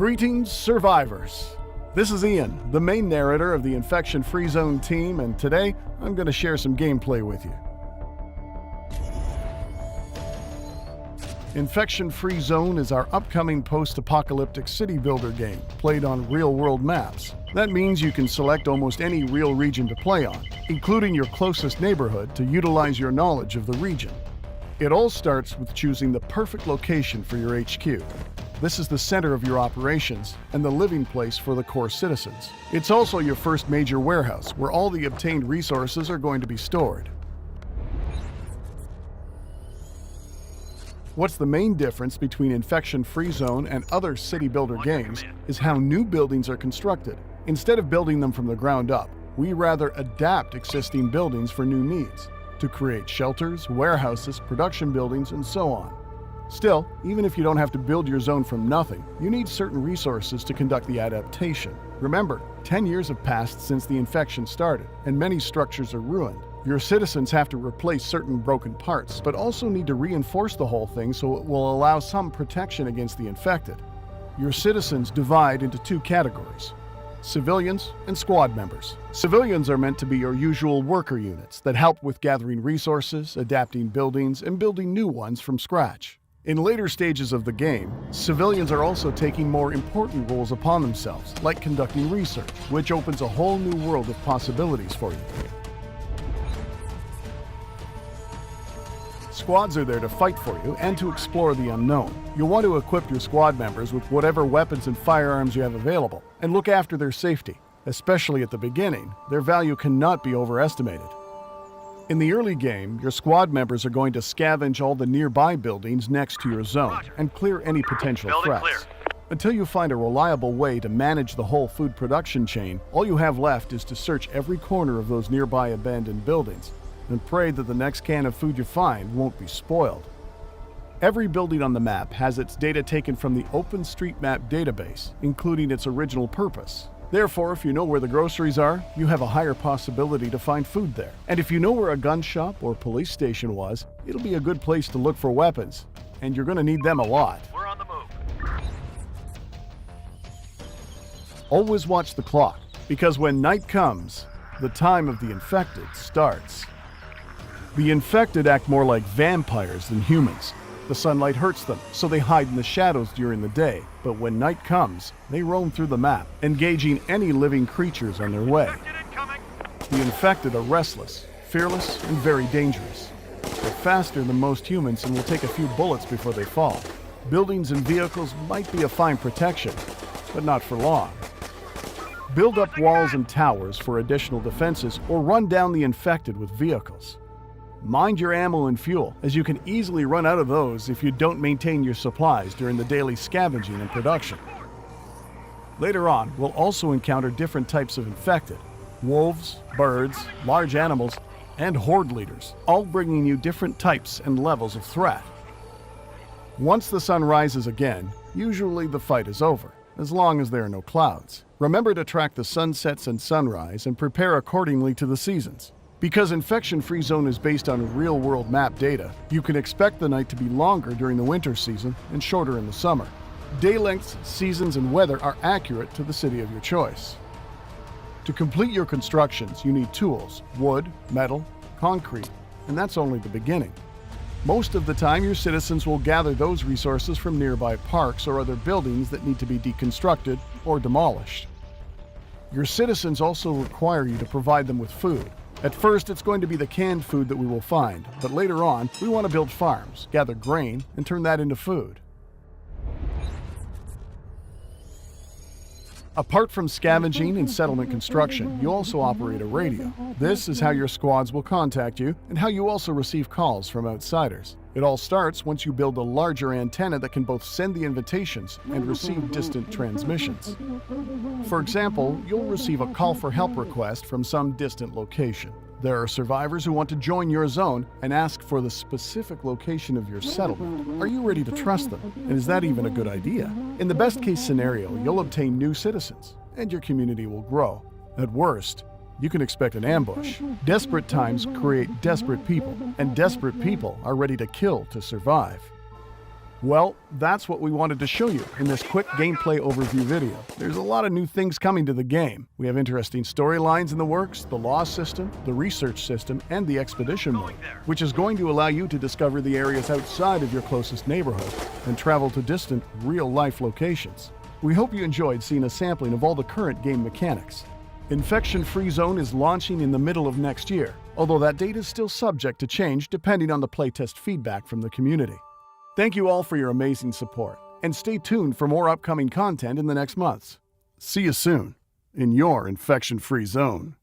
Greetings, survivors. This is Ian, the main narrator of the Infection Free Zone team, and today I'm going to share some gameplay with you. Infection Free Zone is our upcoming post-apocalyptic city builder game, played on real-world maps. That means you can select almost any real region to play on, including your closest neighborhood, to utilize your knowledge of the region. It all starts with choosing the perfect location for your HQ. This is the center of your operations and the living place for the core citizens. It's also your first major warehouse, where all the obtained resources are going to be stored. What's the main difference between Infection Free Zone and other city builder games is how new buildings are constructed. Instead of building them from the ground up, we rather adapt existing buildings for new needs, to create shelters, warehouses, production buildings, and so on. Still, even if you don't have to build your zone from nothing, you need certain resources to conduct the adaptation. Remember, 10 years have passed since the infection started, and many structures are ruined. Your citizens have to replace certain broken parts, but also need to reinforce the whole thing so it will allow some protection against the infected. Your citizens divide into two categories: civilians and squad members. Civilians are meant to be your usual worker units that help with gathering resources, adapting buildings, and building new ones from scratch. In later stages of the game, civilians are also taking more important roles upon themselves, like conducting research, which opens a whole new world of possibilities for you. Squads are there to fight for you and to explore the unknown. You'll want to equip your squad members with whatever weapons and firearms you have available, and look after their safety. Especially at the beginning, their value cannot be overestimated. In the early game, your squad members are going to scavenge all the nearby buildings next to your zone and clear any potential threats. Until you find a reliable way to manage the whole food production chain, all you have left is to search every corner of those nearby abandoned buildings and pray that the next can of food you find won't be spoiled. Every building on the map has its data taken from the OpenStreetMap database, including its original purpose. Therefore, if you know where the groceries are, you have a higher possibility to find food there. And if you know where a gun shop or police station was, it'll be a good place to look for weapons, and you're going to need them a lot. We're on the move. Always watch the clock, because when night comes, the time of the infected starts. The infected act more like vampires than humans. The sunlight hurts them, so they hide in the shadows during the day. But when night comes, they roam through the map, engaging any living creatures on their way. The infected are restless, fearless, and very dangerous. They're faster than most humans and will take a few bullets before they fall. Buildings and vehicles might be a fine protection, but not for long. Build up walls and towers for additional defenses, or run down the infected with vehicles. Mind your ammo and fuel, as you can easily run out of those if you don't maintain your supplies during the daily scavenging and production. Later on, we'll also encounter different types of infected: wolves, birds, large animals, and horde leaders, all bringing you different types and levels of threat. Once the sun rises again, usually the fight is over, as long as there are no clouds. Remember to track the sunsets and sunrise and prepare accordingly to the seasons. Because Infection Free Zone is based on real-world map data, you can expect the night to be longer during the winter season and shorter in the summer. Day lengths, seasons, and weather are accurate to the city of your choice. To complete your constructions, you need tools: wood, metal, concrete, and that's only the beginning. Most of the time, your citizens will gather those resources from nearby parks or other buildings that need to be deconstructed or demolished. Your citizens also require you to provide them with food. At first, it's going to be the canned food that we will find, but later on, we want to build farms, gather grain, and turn that into food. Apart from scavenging and settlement construction, you also operate a radio. This is how your squads will contact you, and how you also receive calls from outsiders. It all starts once you build a larger antenna that can both send the invitations and receive distant transmissions. For example, you'll receive a call for help request from some distant location. There are survivors who want to join your zone and ask for the specific location of your settlement. Are you ready to trust them? And is that even a good idea? In the best case scenario, you'll obtain new citizens, and your community will grow. At worst, you can expect an ambush. Desperate times create desperate people, and desperate people are ready to kill to survive. Well, that's what we wanted to show you in this quick gameplay overview video. There's a lot of new things coming to the game. We have interesting storylines in the works, the law system, the research system, and the expedition mode, which is going to allow you to discover the areas outside of your closest neighborhood and travel to distant, real-life locations. We hope you enjoyed seeing a sampling of all the current game mechanics. Infection-Free Zone is launching in the middle of next year, although that date is still subject to change depending on the playtest feedback from the community. Thank you all for your amazing support, and stay tuned for more upcoming content in the next months. See you soon in your Infection-Free Zone.